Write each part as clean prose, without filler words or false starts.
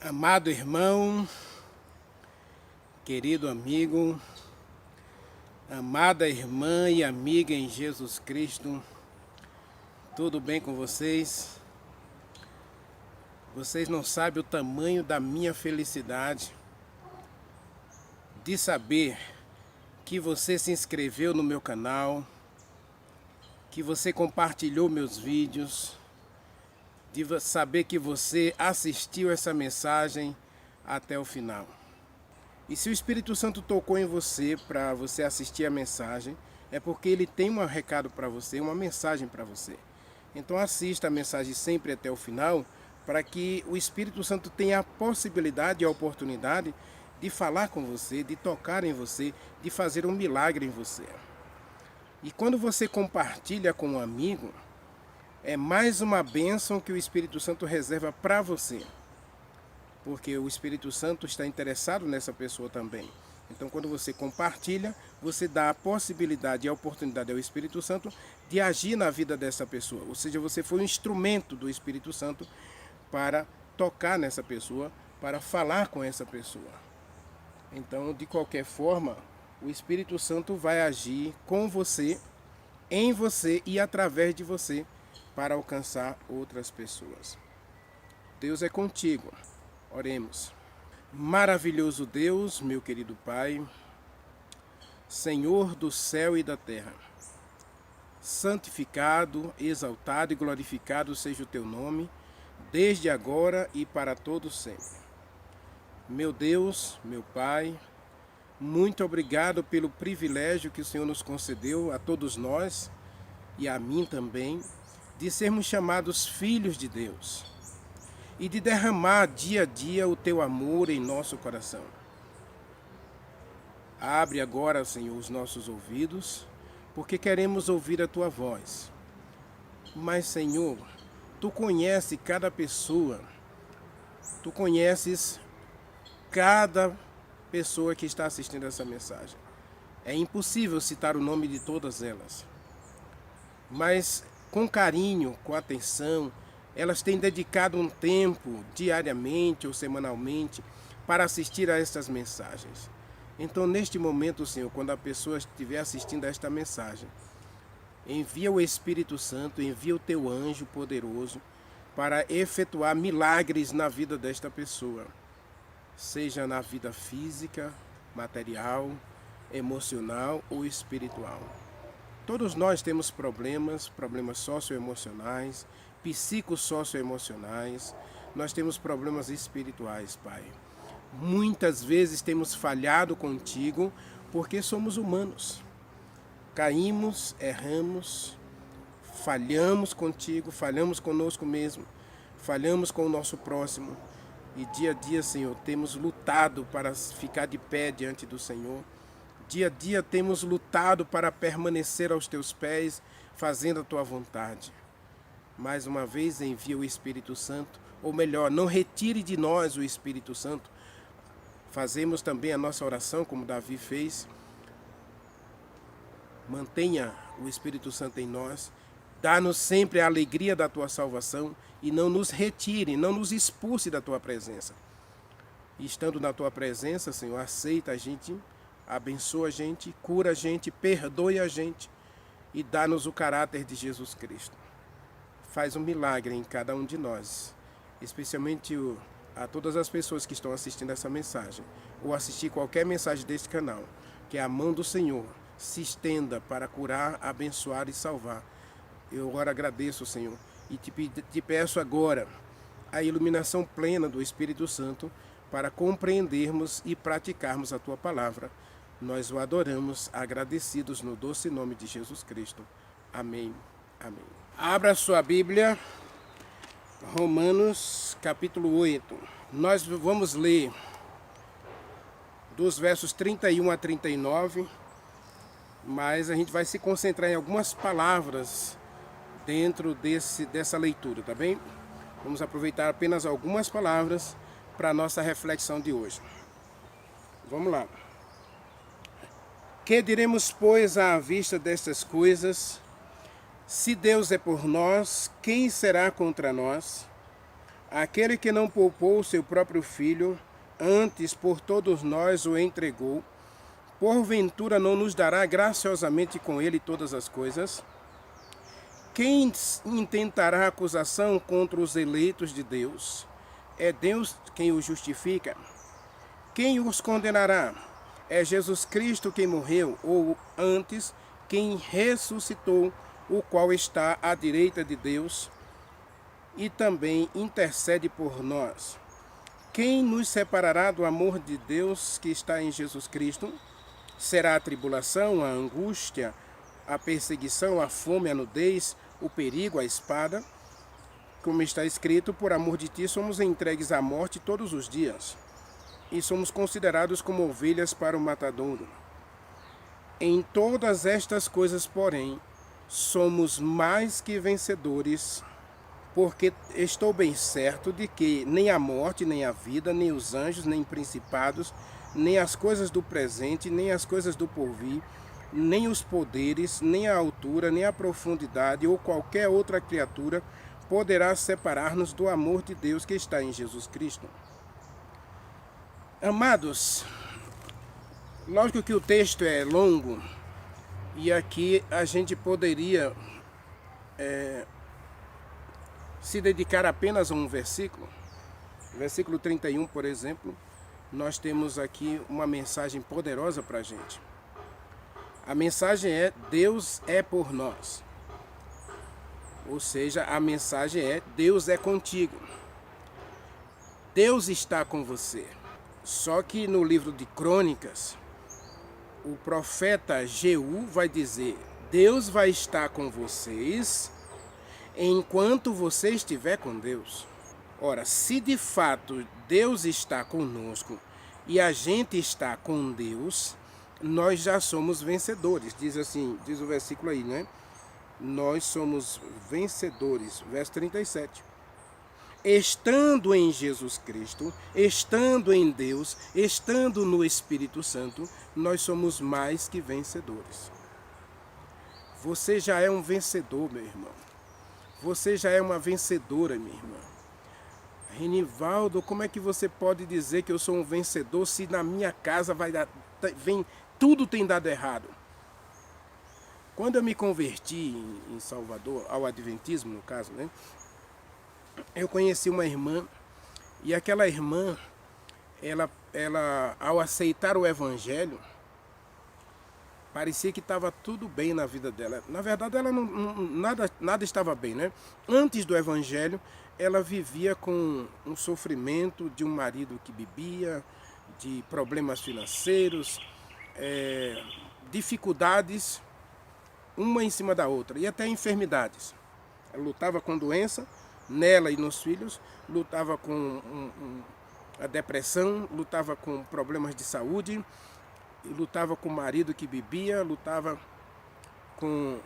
Amado irmão, querido amigo, amada irmã e amiga em Jesus Cristo, tudo bem com vocês? Vocês não sabem o tamanho da minha felicidade de saber que você se inscreveu no meu canal, que você compartilhou meus vídeos, de saber que você assistiu essa mensagem até o final. E se o Espírito Santo tocou em você para você assistir a mensagem, é porque ele tem um recado para você, uma mensagem para você. Então assista a mensagem sempre até o final, para que o Espírito Santo tenha a possibilidade e a oportunidade de falar com você, de tocar em você, de fazer um milagre em você. E quando você compartilha com um amigo, é mais uma bênção que o Espírito Santo reserva para você. Porque o Espírito Santo está interessado nessa pessoa também. Então, quando você compartilha, você dá a possibilidade e a oportunidade ao Espírito Santo de agir na vida dessa pessoa. Ou seja, você foi um instrumento do Espírito Santo para tocar nessa pessoa, para falar com essa pessoa. Então, de qualquer forma, o Espírito Santo vai agir com você, em você e através de você, para alcançar outras pessoas. Deus é contigo. Oremos. Maravilhoso Deus, meu querido Pai, Senhor do céu e da terra, santificado, exaltado e glorificado seja o teu nome, desde agora e para todo sempre. Meu Deus, meu Pai, muito obrigado pelo privilégio que o Senhor nos concedeu, a todos nós e a mim também, de sermos chamados filhos de Deus e de derramar dia a dia o teu amor em nosso coração. Abre agora, Senhor, os nossos ouvidos, porque queremos ouvir a tua voz. Mas, Senhor, tu conheces cada pessoa, tu conheces cada pessoa que está assistindo essa mensagem. É impossível citar o nome de todas elas. Mas com carinho, com atenção, elas têm dedicado um tempo, diariamente ou semanalmente, para assistir a estas mensagens. Então, neste momento, Senhor, quando a pessoa estiver assistindo a esta mensagem, envia o Espírito Santo, envia o teu anjo poderoso para efetuar milagres na vida desta pessoa, seja na vida física, material, emocional ou espiritual. Todos nós temos problemas socioemocionais, psicossocioemocionais, nós temos problemas espirituais, Pai. Muitas vezes temos falhado contigo porque somos humanos. Caímos, erramos, falhamos contigo, falhamos conosco mesmo, falhamos com o nosso próximo. E dia a dia, Senhor, temos lutado para ficar de pé diante do Senhor. Dia a dia temos lutado para permanecer aos teus pés, fazendo a tua vontade. Mais uma vez envia o Espírito Santo, ou melhor, não retire de nós o Espírito Santo. Fazemos também a nossa oração, como Davi fez. Mantenha o Espírito Santo em nós. Dá-nos sempre a alegria da tua salvação e não nos retire, não nos expulse da tua presença. E estando na tua presença, Senhor, aceita a gente, abençoa a gente, cura a gente, perdoe a gente e dá-nos o caráter de Jesus Cristo. Faz um milagre em cada um de nós, especialmente a todas as pessoas que estão assistindo essa mensagem, ou assistir qualquer mensagem deste canal, que a mão do Senhor se estenda para curar, abençoar e salvar. Eu agora agradeço, Senhor, e te peço agora a iluminação plena do Espírito Santo para compreendermos e praticarmos a tua palavra. Nós o adoramos, agradecidos no doce nome de Jesus Cristo. Amém. Amém. Abra sua Bíblia, Romanos capítulo 8. Nós vamos ler dos versos 31 a 39, mas a gente vai se concentrar em algumas palavras dentro dessa leitura, tá bem? Vamos aproveitar apenas algumas palavras para a nossa reflexão de hoje. Vamos lá. Que diremos, pois, à vista destas coisas? Se Deus é por nós, quem será contra nós? Aquele que não poupou o seu próprio filho, antes por todos nós o entregou, porventura não nos dará graciosamente com ele todas as coisas? Quem intentará acusação contra os eleitos de Deus? É Deus quem os justifica. Quem os condenará? É Jesus Cristo quem morreu, ou antes, quem ressuscitou, o qual está à direita de Deus e também intercede por nós. Quem nos separará do amor de Deus que está em Jesus Cristo? Será a tribulação, a angústia, a perseguição, a fome, a nudez, o perigo, a espada? Como está escrito, por amor de ti somos entregues à morte todos os dias, e somos considerados como ovelhas para o matadouro. Em todas estas coisas, porém, somos mais que vencedores, porque estou bem certo de que nem a morte, nem a vida, nem os anjos, nem principados, nem as coisas do presente, nem as coisas do porvir, nem os poderes, nem a altura, nem a profundidade ou qualquer outra criatura poderá separar-nos do amor de Deus que está em Jesus Cristo. Amados, lógico que o texto é longo e aqui a gente poderia se dedicar apenas a um versículo. Versículo 31, por exemplo, nós temos aqui uma mensagem poderosa para a gente. A mensagem é: Deus é por nós. Ou seja, a mensagem é: Deus é contigo. Deus está com você. Só que no livro de Crônicas, o profeta Jeú vai dizer: Deus vai estar com vocês enquanto você estiver com Deus. Ora, se de fato Deus está conosco e a gente está com Deus, nós já somos vencedores. Diz assim, diz o versículo aí, né? Nós somos vencedores. Verso 37. Estando em Jesus Cristo, estando em Deus, estando no Espírito Santo, nós somos mais que vencedores. Você já é um vencedor, meu irmão. Você já é uma vencedora, minha irmã. Renivaldo, como é que você pode dizer que eu sou um vencedor se na minha casa tudo tem dado errado? Quando eu me converti em Salvador, ao Adventismo no caso, né? Eu conheci uma irmã e aquela irmã, ela ao aceitar o Evangelho, parecia que estava tudo bem na vida dela. Na verdade, ela nada estava bem, né? Antes do Evangelho, ela vivia com um sofrimento de um marido que bebia, de problemas financeiros, dificuldades, uma em cima da outra, e até enfermidades. Ela lutava com doença, nela e nos filhos, lutava com a depressão, lutava com problemas de saúde, lutava com o marido que bebia, lutava com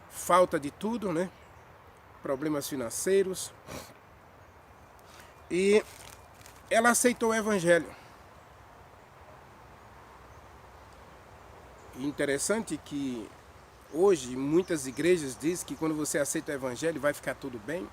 falta de tudo, né? Problemas financeiros. E ela aceitou o Evangelho. E interessante que hoje muitas igrejas dizem que quando você aceita o Evangelho vai ficar tudo bem.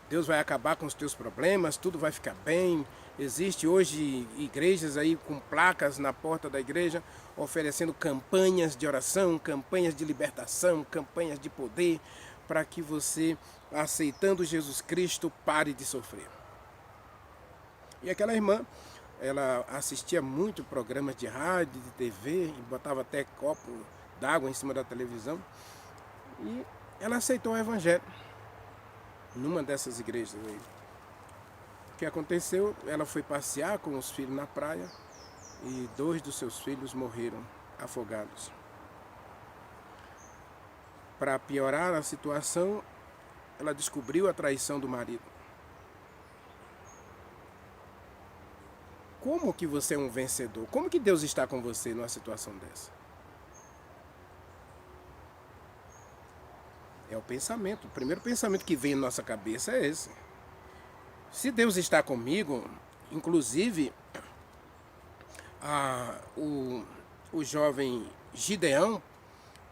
Deus vai acabar com os teus problemas, tudo vai ficar bem. Existe hoje igrejas aí com placas na porta da igreja oferecendo campanhas de oração, campanhas de libertação, campanhas de poder, para que você, aceitando Jesus Cristo, pare de sofrer. E aquela irmã, ela assistia muito programas de rádio, de TV, e botava até copo d'água em cima da televisão. E ela aceitou o Evangelho numa dessas igrejas aí. O que aconteceu? Ela foi passear com os filhos na praia e 2 dos seus filhos morreram afogados. Para piorar a situação, ela descobriu a traição do marido. Como que você é um vencedor? Como que Deus está com você numa situação dessa? É o pensamento. O primeiro pensamento que vem na nossa cabeça é esse. Se Deus está comigo, inclusive o jovem Gideão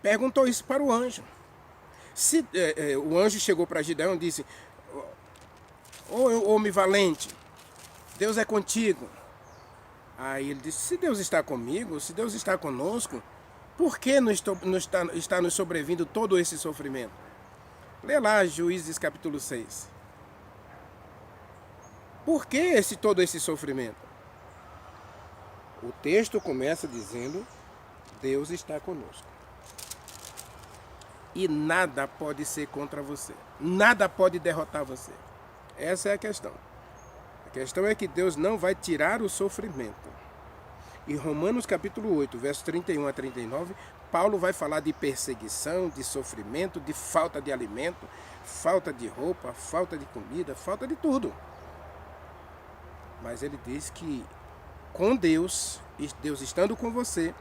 perguntou isso para o anjo. O anjo chegou para Gideão e disse: Ô homem valente, Deus é contigo. Aí ele disse, se Deus está comigo, se Deus está conosco, por que está nos sobrevindo todo esse sofrimento? Lê lá Juízes capítulo 6. Por que todo esse sofrimento? O texto começa dizendo, Deus está conosco. E nada pode ser contra você. Nada pode derrotar você. Essa é a questão. A questão é que Deus não vai tirar o sofrimento. Em Romanos capítulo 8, versos 31 a 39, Paulo vai falar de perseguição, de sofrimento, de falta de alimento, falta de roupa, falta de comida, falta de tudo. Mas ele diz que com Deus, Deus estando com você,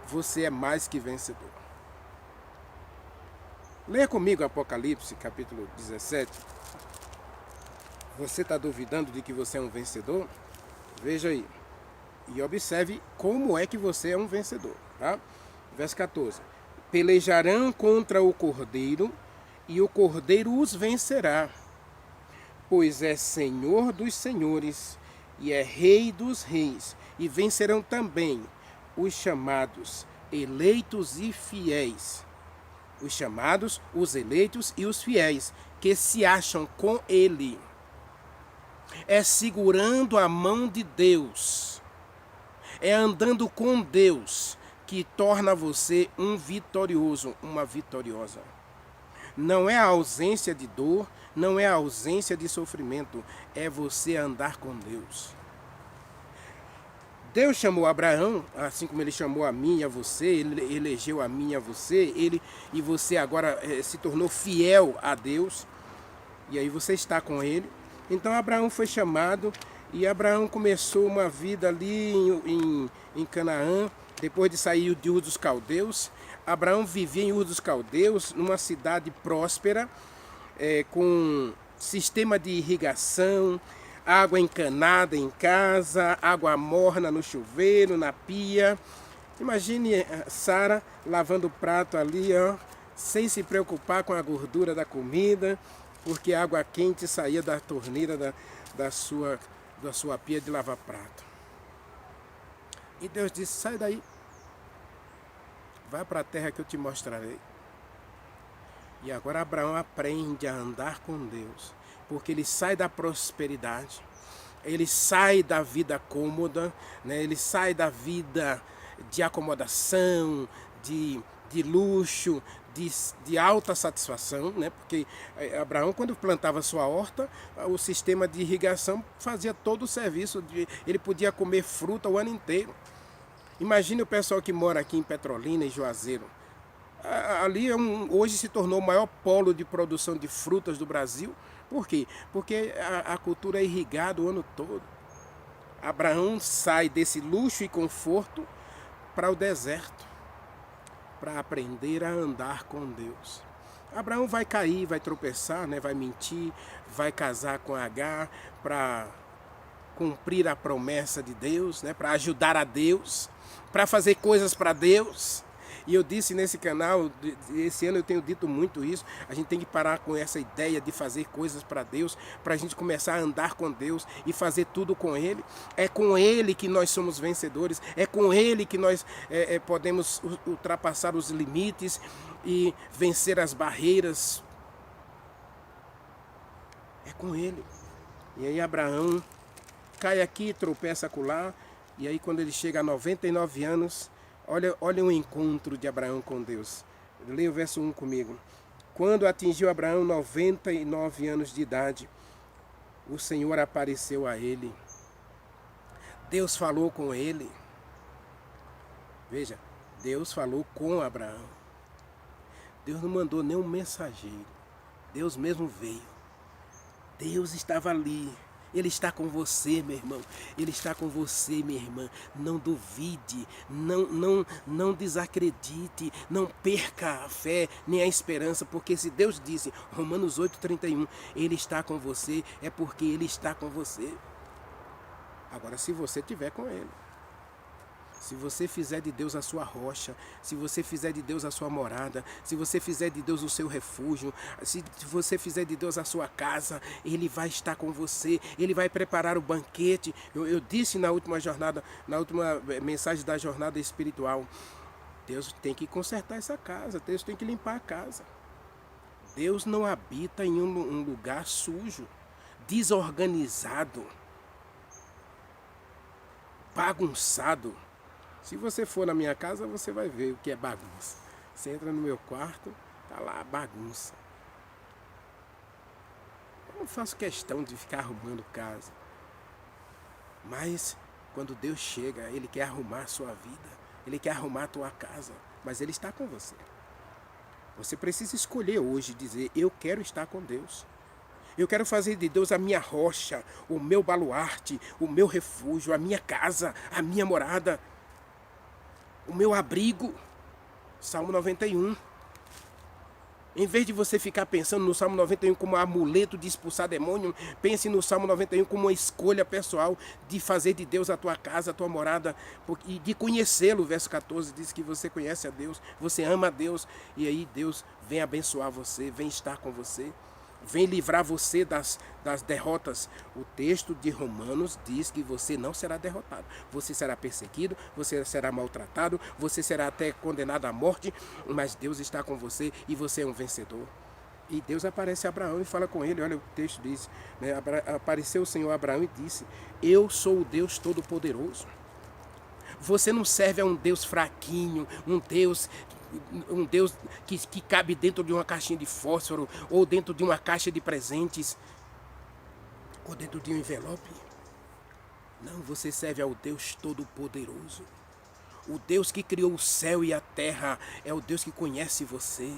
você é mais que vencedor. Leia comigo Apocalipse capítulo 17. Você está duvidando de que você é um vencedor? Veja aí. E observe como é que você é um vencedor. Tá? Verso 14. Pelejarão contra o Cordeiro, e o Cordeiro os vencerá, pois é Senhor dos senhores, e é Rei dos reis. E vencerão também os chamados, eleitos e fiéis. Os chamados, os eleitos e os fiéis, que se acham com Ele. É segurando a mão de Deus, é andando com Deus, que torna você um vitorioso, uma vitoriosa. Não é a ausência de dor, não é a ausência de sofrimento, é você andar com Deus. Deus chamou Abraão, assim como ele chamou a mim e a você, ele elegeu a mim e a você, e você agora se tornou fiel a Deus, e aí você está com ele. Então Abraão foi chamado, e Abraão começou uma vida ali em Canaã, depois de sair de Ur dos Caldeus. Abraão vivia em Ur dos Caldeus, numa cidade próspera, com sistema de irrigação, água encanada em casa, água morna no chuveiro, na pia. Imagine Sara lavando o prato ali, ó, sem se preocupar com a gordura da comida, porque a água quente saía da torneira da sua pia de lavar prato. E Deus disse, sai daí, vai para a terra que eu te mostrarei. E agora Abraão aprende a andar com Deus, porque ele sai da prosperidade, ele sai da vida cômoda, né? Ele sai da vida de acomodação, de luxo, de alta satisfação, né? Porque Abraão, quando plantava sua horta, o sistema de irrigação fazia todo o serviço, ele podia comer fruta o ano inteiro. Imagine o pessoal que mora aqui em Petrolina e Juazeiro. Ali hoje se tornou o maior polo de produção de frutas do Brasil. Por quê? Porque a cultura é irrigada o ano todo. Abraão sai desse luxo e conforto para o deserto, para aprender a andar com Deus. Abraão vai cair, vai tropeçar, né? Vai mentir, vai casar com Agar para cumprir a promessa de Deus, né? Para ajudar a Deus, para fazer coisas para Deus. E eu disse nesse canal, esse ano eu tenho dito muito isso, a gente tem que parar com essa ideia de fazer coisas para Deus, para a gente começar a andar com Deus e fazer tudo com Ele. É com Ele que nós somos vencedores, é com Ele que nós podemos ultrapassar os limites e vencer as barreiras. É com Ele. E aí Abraão cai aqui, tropeça acolá, e aí quando ele chega a 99 anos, olha o encontro de Abraão com Deus. Leia o verso 1 comigo. Quando atingiu Abraão 99 anos de idade, o Senhor apareceu a ele. Deus falou com ele. Veja, Deus falou com Abraão. Deus não mandou nenhum mensageiro. Deus mesmo veio. Deus estava ali. Ele está com você, meu irmão. Ele está com você, minha irmã. Não duvide, não desacredite, não perca a fé nem a esperança, porque se Deus disse, Romanos 8:31, Ele está com você, é porque Ele está com você. Agora, se você estiver com Ele. Se você fizer de Deus a sua rocha, se você fizer de Deus a sua morada, se você fizer de Deus o seu refúgio, se você fizer de Deus a sua casa, Ele vai estar com você, Ele vai preparar o banquete. Eu disse na última jornada, na última mensagem da jornada espiritual, Deus tem que consertar essa casa, Deus tem que limpar a casa. Deus não habita em um lugar sujo, desorganizado, bagunçado. Se você for na minha casa, você vai ver o que é bagunça. Você entra no meu quarto, tá lá bagunça. Eu não faço questão de ficar arrumando casa. Mas quando Deus chega, Ele quer arrumar a sua vida. Ele quer arrumar a tua casa. Mas Ele está com você. Você precisa escolher hoje, dizer, eu quero estar com Deus. Eu quero fazer de Deus a minha rocha, o meu baluarte, o meu refúgio, a minha casa, a minha morada, o meu abrigo. Salmo 91. Em vez de você ficar pensando no Salmo 91 como um amuleto de expulsar demônio, pense no Salmo 91 como uma escolha pessoal de fazer de Deus a tua casa, a tua morada, e de conhecê-lo. Verso 14 diz que você conhece a Deus, você ama a Deus, e aí Deus vem abençoar você, vem estar com você, vem livrar você das derrotas. O texto de Romanos diz que você não será derrotado. Você será perseguido, você será maltratado, você será até condenado à morte, mas Deus está com você e você é um vencedor. E Deus aparece a Abraão e fala com ele, olha o texto diz, né, apareceu o Senhor a Abraão e disse, eu sou o Deus Todo-Poderoso. Você não serve a um Deus fraquinho, um Deus que cabe dentro de uma caixinha de fósforo, ou dentro de uma caixa de presentes, ou dentro de um envelope. Não, você serve ao Deus Todo-Poderoso. O Deus que criou o céu e a terra é o Deus que conhece você.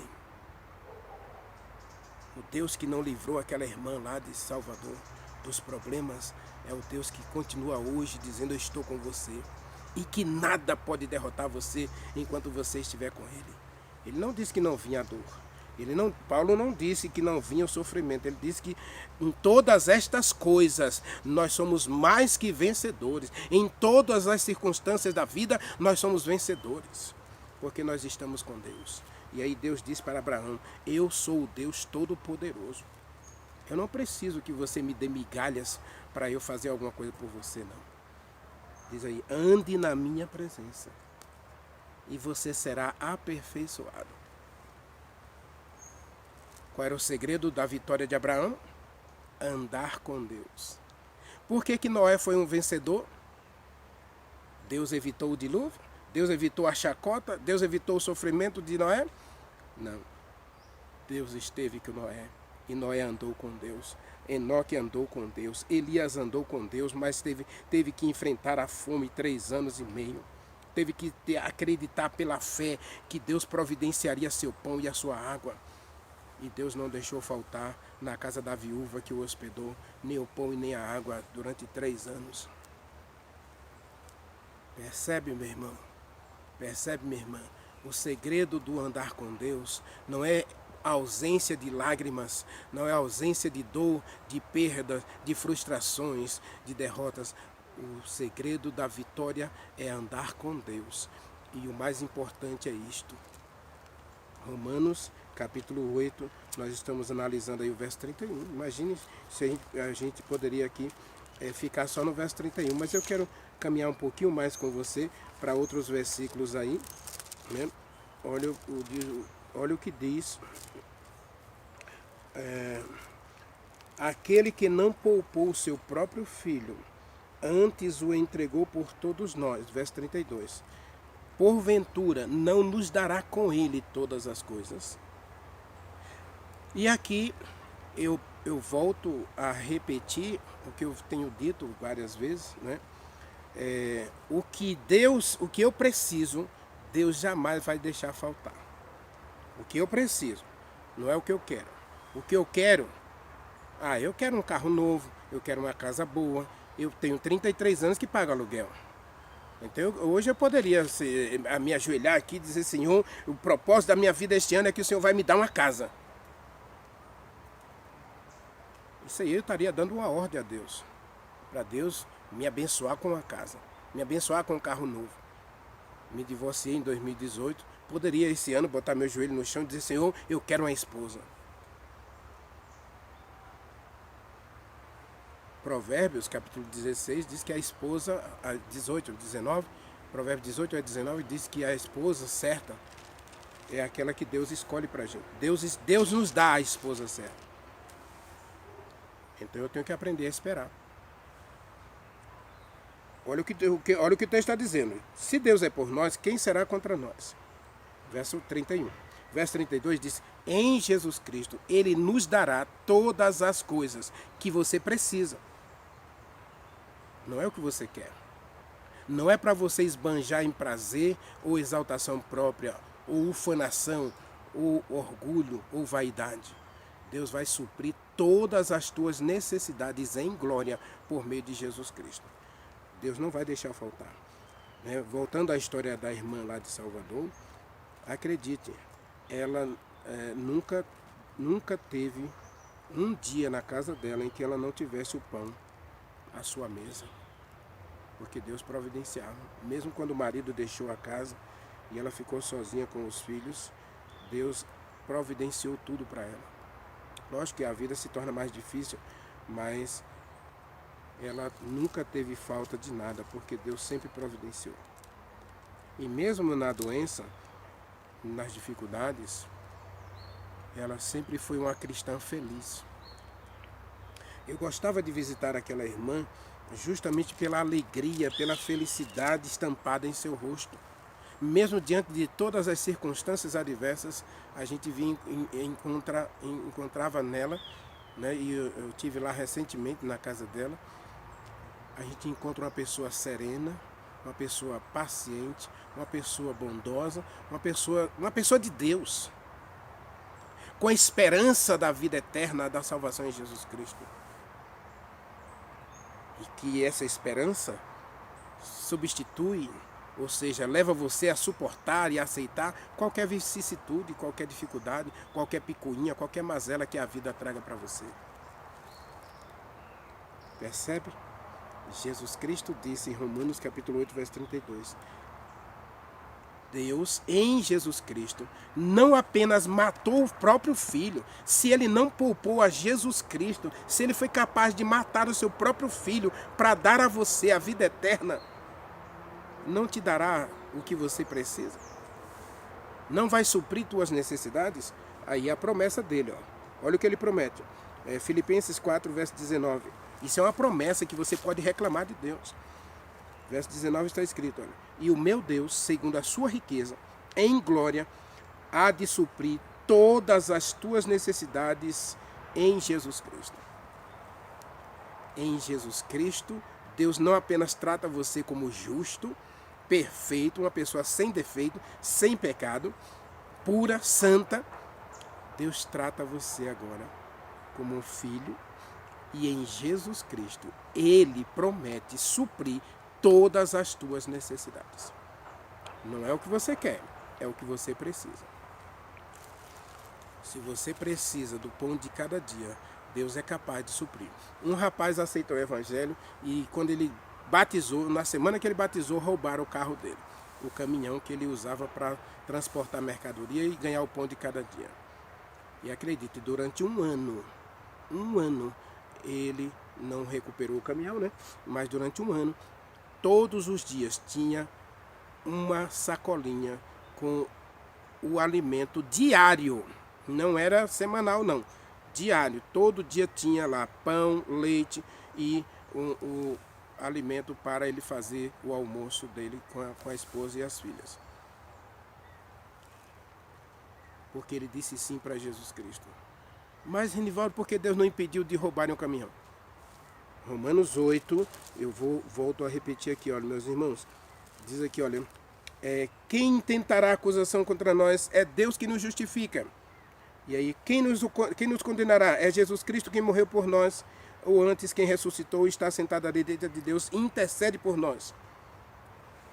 O Deus que não livrou aquela irmã lá de Salvador dos problemas é o Deus que continua hoje dizendo, eu estou com você. E que nada pode derrotar você enquanto você estiver com Ele. Ele não disse que não vinha a dor. Paulo não disse que não vinha o sofrimento. Ele disse que em todas estas coisas nós somos mais que vencedores. Em todas as circunstâncias da vida nós somos vencedores. Porque nós estamos com Deus. E aí Deus disse para Abraão, eu sou o Deus Todo-Poderoso. Eu não preciso que você me dê migalhas para eu fazer alguma coisa por você, não. Diz aí, ande na minha presença e você será aperfeiçoado. Qual era o segredo da vitória de Abraão? Andar com Deus. Por que Noé foi um vencedor? Deus evitou o dilúvio? Deus evitou a chacota? Deus evitou o sofrimento de Noé? Não. Deus esteve com Noé e Noé andou com Deus. Enoque andou com Deus, Elias andou com Deus, mas teve que enfrentar a fome 3 anos e meio. Teve que acreditar pela fé que Deus providenciaria seu pão e a sua água. E Deus não deixou faltar na casa da viúva que o hospedou, nem o pão e nem a água durante 3 anos. Percebe, meu irmão? Percebe, minha irmã? O segredo do andar com Deus não é a ausência de lágrimas, não é a ausência de dor, de perda, de frustrações, de derrotas. O segredo da vitória é andar com Deus. E o mais importante é isto. Romanos, capítulo 8, nós estamos analisando aí o verso 31. Imagine se a gente poderia aqui ficar só no verso 31, mas eu quero caminhar um pouquinho mais com você para outros versículos aí, né? Olha o que diz, aquele que não poupou o seu próprio filho, antes o entregou por todos nós, verso 32, porventura não nos dará com ele todas as coisas? E aqui eu volto a repetir o que eu tenho dito várias vezes, né? O que eu preciso, Deus jamais vai deixar faltar. O que eu preciso, não é o que eu quero. O que eu quero, eu quero um carro novo, eu quero uma casa boa, eu tenho 33 anos que pago aluguel. Então hoje eu poderia me ajoelhar aqui e dizer, Senhor, o propósito da minha vida este ano é que o Senhor vai me dar uma casa. Isso aí eu estaria dando uma ordem a Deus, para Deus me abençoar com uma casa, me abençoar com um carro novo. me divorciei em 2018, poderia esse ano botar meu joelho no chão e dizer: Senhor, eu quero uma esposa. Provérbios, capítulo 16, diz que a esposa, 18, 19, Provérbios 18 a 19 diz que a esposa certa é aquela que Deus escolhe pra gente. Deus nos dá a esposa certa. Então eu tenho que aprender a esperar. Olha o que o texto está dizendo. Se Deus é por nós, quem será contra nós? Verso 31. Verso 32 diz: em Jesus Cristo, Ele nos dará todas as coisas que você precisa. Não é o que você quer. Não é para você esbanjar em prazer ou exaltação própria, ou ufanação, ou orgulho, ou vaidade. Deus vai suprir todas as tuas necessidades em glória por meio de Jesus Cristo. Deus não vai deixar faltar. Voltando à história da irmã lá de Salvador, acredite, ela nunca teve um dia na casa dela em que ela não tivesse o pão à sua mesa. Porque Deus providenciava. Mesmo quando o marido deixou a casa e ela ficou sozinha com os filhos, Deus providenciou tudo para ela. Lógico que a vida se torna mais difícil, mas ela nunca teve falta de nada, porque Deus sempre providenciou. E mesmo na doença, nas dificuldades, ela sempre foi uma cristã feliz. Eu gostava de visitar aquela irmã justamente pela alegria, pela felicidade estampada em seu rosto. Mesmo diante de todas as circunstâncias adversas, a gente encontrava nela, né? E eu tive lá recentemente na casa dela. A gente encontra uma pessoa serena, uma pessoa paciente, uma pessoa bondosa, uma pessoa de Deus, com a esperança da vida eterna, da salvação em Jesus Cristo. E que essa esperança substitui, ou seja, leva você a suportar e a aceitar qualquer vicissitude, qualquer dificuldade, qualquer picuinha, qualquer mazela que a vida traga para você. Percebe? Jesus Cristo disse em Romanos capítulo 8, verso 32. Deus, em Jesus Cristo, não apenas matou o próprio Filho. Se Ele não poupou a Jesus Cristo, se Ele foi capaz de matar o seu próprio Filho para dar a você a vida eterna, não te dará o que você precisa? Não vai suprir tuas necessidades? Aí é a promessa dele. Olha o que Ele promete. Filipenses 4, verso 19. Isso é uma promessa que você pode reclamar de Deus. Verso 19 está escrito: olha, e o meu Deus, segundo a sua riqueza, em glória, há de suprir todas as tuas necessidades em Jesus Cristo. Em Jesus Cristo, Deus não apenas trata você como justo, perfeito, uma pessoa sem defeito, sem pecado, pura, santa. Deus trata você agora como um filho. E em Jesus Cristo, Ele promete suprir todas as tuas necessidades. Não é o que você quer, é o que você precisa. Se você precisa do pão de cada dia, Deus é capaz de suprir. Um rapaz aceitou o evangelho e quando ele batizou, na semana que ele batizou, roubaram o carro dele. O caminhão que ele usava para transportar mercadoria e ganhar o pão de cada dia. E acredite, durante um ano, ele não recuperou o caminhão, né? Mas durante um ano, todos os dias tinha uma sacolinha com o alimento diário. Não era semanal, não. Diário. Todo dia tinha lá pão, leite e o alimento para ele fazer o almoço dele com a esposa e as filhas. Porque ele disse sim para Jesus Cristo. Mas, Renivaldo, por que Deus não impediu de roubarem o caminhão? Romanos 8, volto a repetir aqui, olha, meus irmãos. Diz aqui, olha, quem tentará acusação contra nós é Deus que nos justifica. E aí, quem nos condenará? É Jesus Cristo quem morreu por nós, ou antes quem ressuscitou e está sentado à direita de Deus e intercede por nós.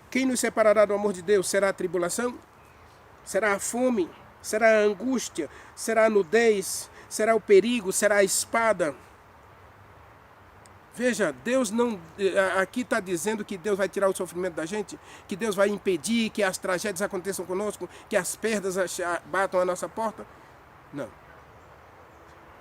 Quem nos separará do amor de Deus? Será a tribulação? Será a fome? Será a angústia? Será a nudez? Será o perigo? Será a espada? Veja, Deus não... Aqui está dizendo que Deus vai tirar o sofrimento da gente, que Deus vai impedir que as tragédias aconteçam conosco, que as perdas batam à nossa porta. Não.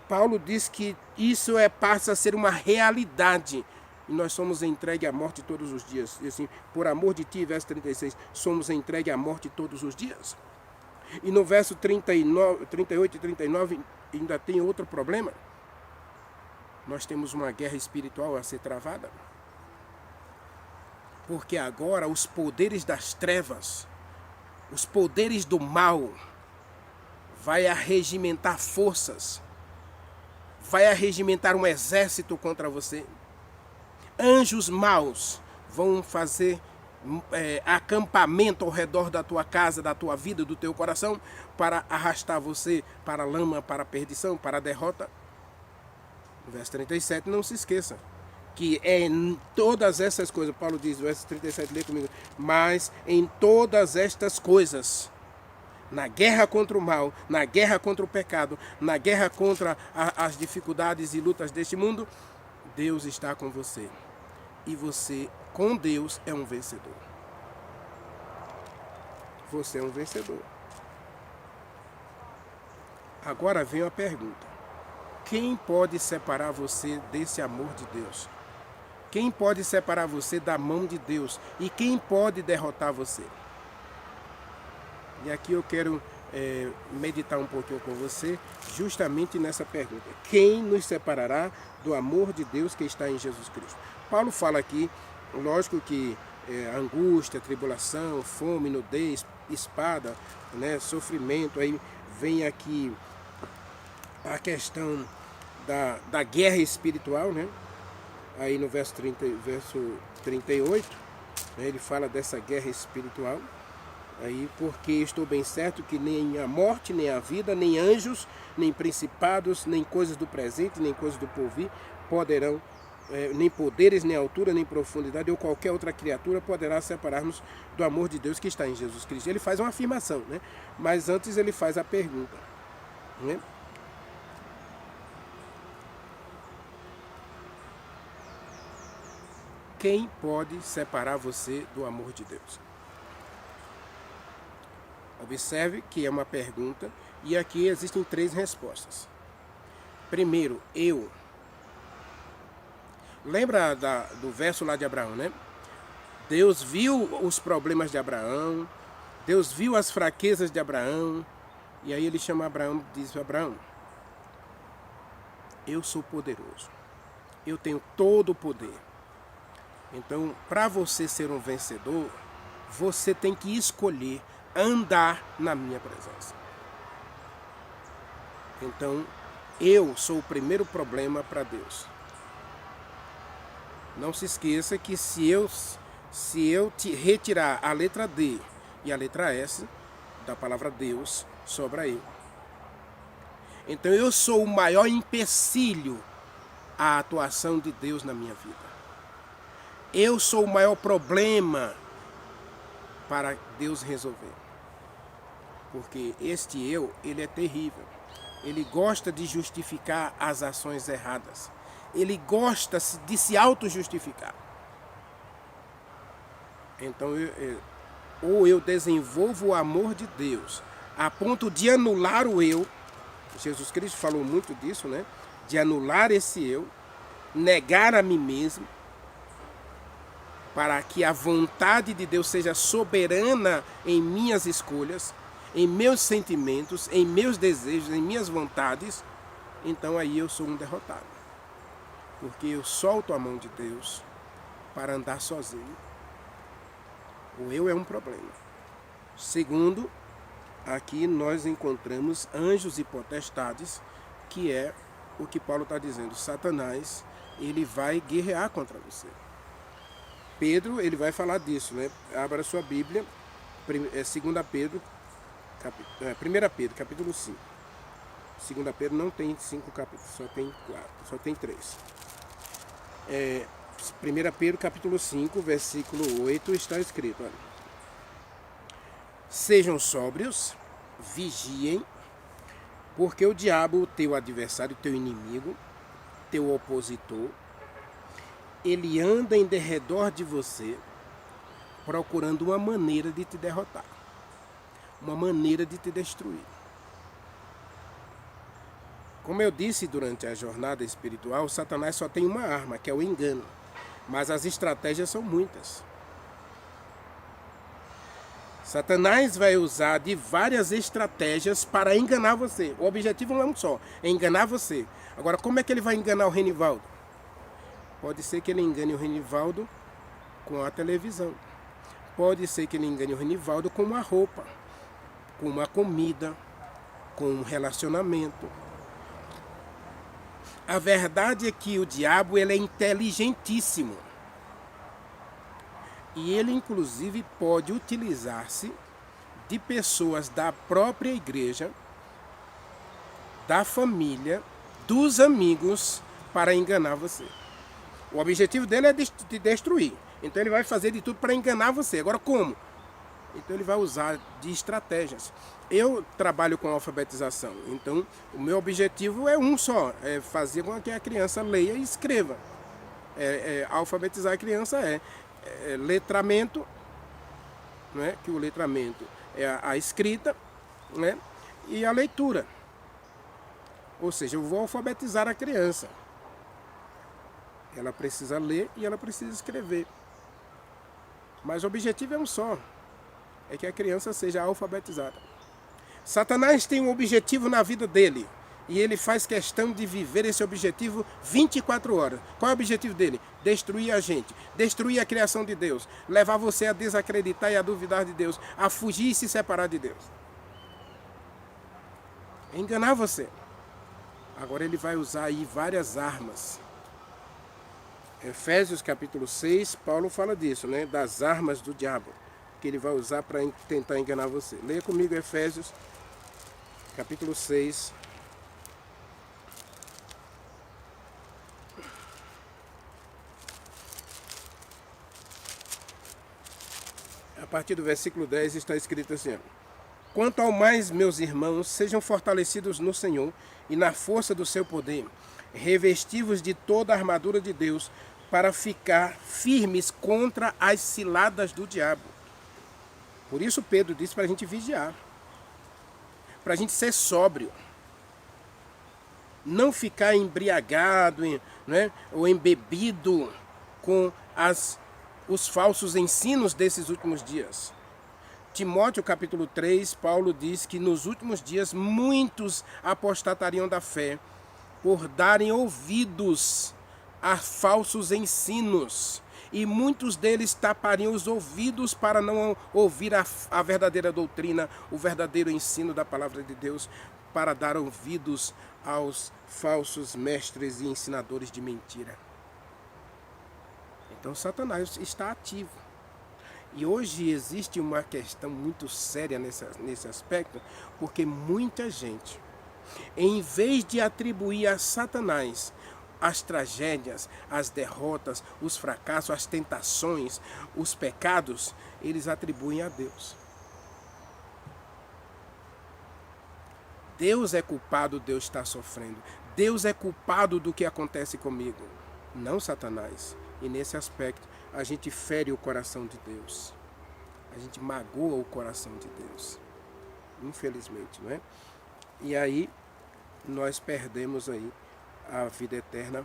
Paulo diz que isso passa a ser uma realidade. E nós somos entregues à morte todos os dias. E assim, por amor de ti, verso 36, somos entregues à morte todos os dias. E no verso 38 e 39 ainda tem outro problema. Nós temos uma guerra espiritual a ser travada. Porque agora os poderes das trevas, os poderes do mal, vai arregimentar forças, vai arregimentar um exército contra você. Anjos maus vão fazer acampamento ao redor da tua casa, da tua vida, do teu coração, para arrastar você para a lama, para a perdição, para a derrota. No verso 37, não se esqueça que em todas essas coisas, Paulo diz, verso 37, lê comigo, mas em todas estas coisas, na guerra contra o mal, na guerra contra o pecado, na guerra contra as dificuldades e lutas deste mundo, Deus está com você. E você, com Deus, é um vencedor. Você é um vencedor. Agora vem a pergunta. Quem pode separar você desse amor de Deus? Quem pode separar você da mão de Deus? E quem pode derrotar você? E aqui eu quero meditar um pouquinho com você, justamente nessa pergunta. Quem nos separará do amor de Deus que está em Jesus Cristo? Paulo fala aqui, lógico que angústia, tribulação, fome, nudez, espada, né, sofrimento, aí vem aqui a questão da guerra espiritual, né? Aí no verso 38, né, ele fala dessa guerra espiritual. Aí, porque estou bem certo que nem a morte, nem a vida, nem anjos, nem principados, nem coisas do presente, nem coisas do porvir poderão, nem poderes, nem altura, nem profundidade, ou qualquer outra criatura poderá separar-nos do amor de Deus que está em Jesus Cristo. Ele faz uma afirmação, né? Mas antes ele faz a pergunta, né? Quem pode separar você do amor de Deus? Observe que é uma pergunta e aqui existem 3 respostas. Primeiro, eu. Lembra do verso lá de Abraão, né? Deus viu os problemas de Abraão, Deus viu as fraquezas de Abraão, e aí ele chama Abraão e diz: Abraão, eu sou poderoso, eu tenho todo o poder. Então, para você ser um vencedor, você tem que escolher andar na minha presença. Então, eu sou o primeiro problema para Deus. Não se esqueça que se eu te retirar a letra D e a letra S da palavra Deus, sobra eu. Então, eu sou o maior empecilho à atuação de Deus na minha vida. Eu sou o maior problema para Deus resolver. Porque este eu, ele é terrível. Ele gosta de justificar as ações erradas. Ele gosta de se auto-justificar. Então, ou eu desenvolvo o amor de Deus a ponto de anular o eu. Jesus Cristo falou muito disso, né? De anular esse eu, negar a mim mesmo, para que a vontade de Deus seja soberana em minhas escolhas, em meus sentimentos, em meus desejos, em minhas vontades, então aí eu sou um derrotado. Porque eu solto a mão de Deus para andar sozinho. O eu é um problema. Segundo, aqui nós encontramos anjos e potestades, que é o que Paulo está dizendo. Satanás, ele vai guerrear contra você. Pedro, ele vai falar disso, né? Abra sua Bíblia, 1 Pedro, 1 Pedro, capítulo 5. 2 Pedro não tem 5 capítulos, só tem 4, só tem 3. 1 Pedro, capítulo 5, versículo 8, está escrito, olha: sejam sóbrios, vigiem, porque o diabo, teu adversário, teu inimigo, teu opositor, ele anda em derredor de você, procurando uma maneira de te derrotar, uma maneira de te destruir. Como eu disse durante a jornada espiritual, Satanás só tem uma arma, que é o engano. Mas as estratégias são muitas. Satanás vai usar de várias estratégias para enganar você. O objetivo não é um só, é enganar você. Agora, como é que ele vai enganar o Renivaldo? Pode ser que ele engane o Renivaldo com a televisão. Pode ser que ele engane o Renivaldo com uma roupa, com uma comida, com um relacionamento. A verdade é que o diabo ele é inteligentíssimo. E ele, inclusive, pode utilizar-se de pessoas da própria igreja, da família, dos amigos, para enganar você. O objetivo dele é te destruir. Então ele vai fazer de tudo para enganar você. Agora como? Então ele vai usar de estratégias. Eu trabalho com alfabetização, então o meu objetivo é um só, é fazer com que a criança leia e escreva. Alfabetizar a criança é letramento, né? Que o letramento é a escrita, né? E a leitura. Ou seja, eu vou alfabetizar a criança. Ela precisa ler e ela precisa escrever. Mas o objetivo é um só, é que a criança seja alfabetizada. Satanás tem um objetivo na vida dele, e ele faz questão de viver esse objetivo 24 horas. Qual é o objetivo dele? Destruir a gente, destruir a criação de Deus, levar você a desacreditar e a duvidar de Deus, a fugir e se separar de Deus. Enganar você. Agora ele vai usar aí várias armas. Efésios capítulo 6, Paulo fala disso, né? Das armas do diabo, que ele vai usar para tentar enganar você. Leia comigo Efésios capítulo 6. A partir do versículo 10 está escrito assim: quanto ao mais, meus irmãos, sejam fortalecidos no Senhor e na força do seu poder, revestivos de toda a armadura de Deus, para ficar firmes contra as ciladas do diabo. Por isso Pedro disse para a gente vigiar, para a gente ser sóbrio, não ficar embriagado, né, ou embebido com os falsos ensinos desses últimos dias. Timóteo capítulo 3, Paulo diz que nos últimos dias muitos apostatariam da fé por darem ouvidos a falsos ensinos, e muitos deles tapariam os ouvidos para não ouvir a verdadeira doutrina, o verdadeiro ensino da palavra de Deus, para dar ouvidos aos falsos mestres e ensinadores de mentira. Então Satanás está ativo. E hoje existe uma questão muito séria nesse aspecto, porque muita gente, em vez de atribuir a Satanás as tragédias, as derrotas, os fracassos, as tentações, os pecados, eles atribuem a Deus. Deus é culpado de eu estar sofrendo. Deus é culpado do que acontece comigo. Não Satanás. E nesse aspecto, a gente fere o coração de Deus. A gente magoa o coração de Deus. Infelizmente, não é? E aí, nós perdemos aí a vida eterna,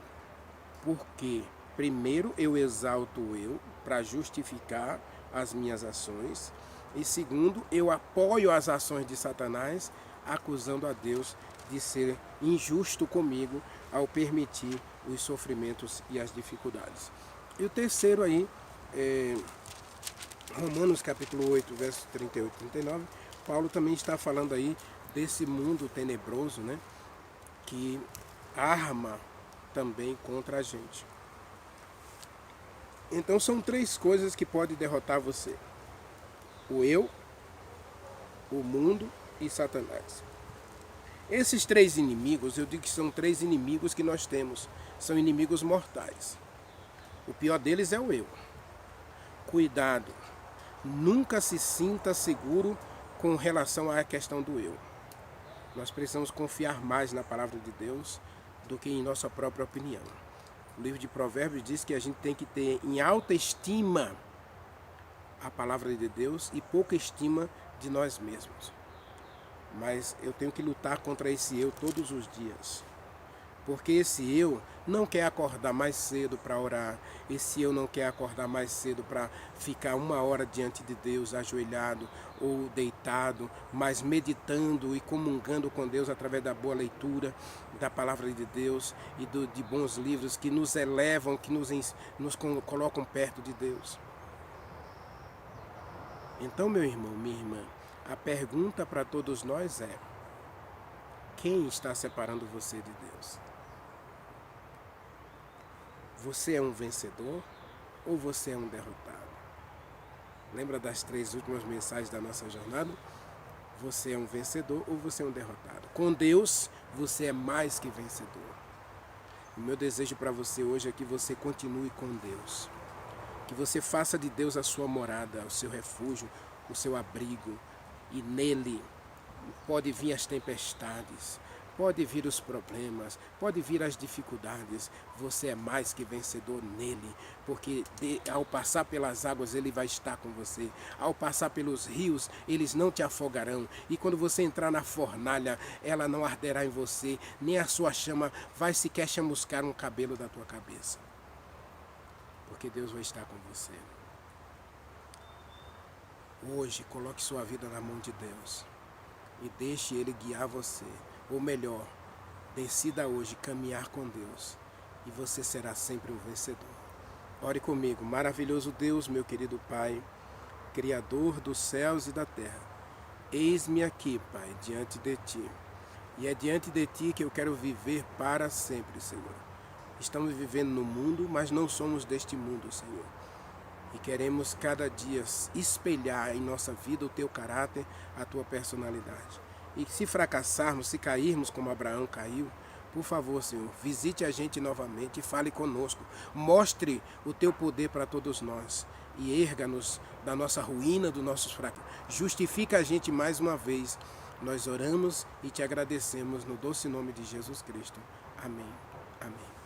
porque primeiro eu exalto eu para justificar as minhas ações, e segundo, eu apoio as ações de Satanás, acusando a Deus de ser injusto comigo ao permitir os sofrimentos e as dificuldades. E o terceiro aí, Romanos capítulo 8, versos 38 e 39, Paulo também está falando aí desse mundo tenebroso, né, que arma também contra a gente. Então são três coisas que podem derrotar você: o eu, o mundo e Satanás. Esses três inimigos, eu digo que são três inimigos que nós temos, são inimigos mortais. O pior deles é o eu. Cuidado, nunca se sinta seguro com relação à questão do eu. Nós precisamos confiar mais na palavra de Deus do que em nossa própria opinião. O livro de Provérbios diz que a gente tem que ter em alta estima a palavra de Deus e pouca estima de nós mesmos. Mas eu tenho que lutar contra esse eu todos os dias. Porque esse eu não quer acordar mais cedo para orar. Esse eu não quer acordar mais cedo para ficar 1 hora diante de Deus, ajoelhado ou deitado, mas meditando e comungando com Deus através da boa leitura da palavra de Deus e de bons livros que nos elevam, que nos colocam perto de Deus. Então, meu irmão, minha irmã, a pergunta para todos nós é: quem está separando você de Deus? Você é um vencedor ou você é um derrotado? Lembra das 3 últimas mensagens da nossa jornada? Você é um vencedor ou você é um derrotado? Com Deus, você é mais que vencedor. O meu desejo para você hoje é que você continue com Deus. Que você faça de Deus a sua morada, o seu refúgio, o seu abrigo. E nele pode vir as tempestades, pode vir os problemas, pode vir as dificuldades. Você é mais que vencedor nele, porque ao passar pelas águas ele vai estar com você. Ao passar pelos rios, eles não te afogarão. E quando você entrar na fornalha, ela não arderá em você, nem a sua chama vai sequer chamuscar um cabelo da tua cabeça. Porque Deus vai estar com você. Hoje, coloque sua vida na mão de Deus e deixe Ele guiar você. Ou melhor, decida hoje caminhar com Deus e você será sempre um vencedor. Ore comigo. Maravilhoso Deus, meu querido Pai, Criador dos céus e da terra, eis-me aqui, Pai, diante de Ti. E é diante de Ti que eu quero viver para sempre, Senhor. Estamos vivendo no mundo, mas não somos deste mundo, Senhor. E queremos cada dia espelhar em nossa vida o Teu caráter, a Tua personalidade. E se fracassarmos, se cairmos como Abraão caiu, por favor, Senhor, visite a gente novamente e fale conosco. Mostre o Teu poder para todos nós e erga-nos da nossa ruína, dos nossos fracassos. Justifica a gente mais uma vez. Nós oramos e Te agradecemos no doce nome de Jesus Cristo. Amém. Amém.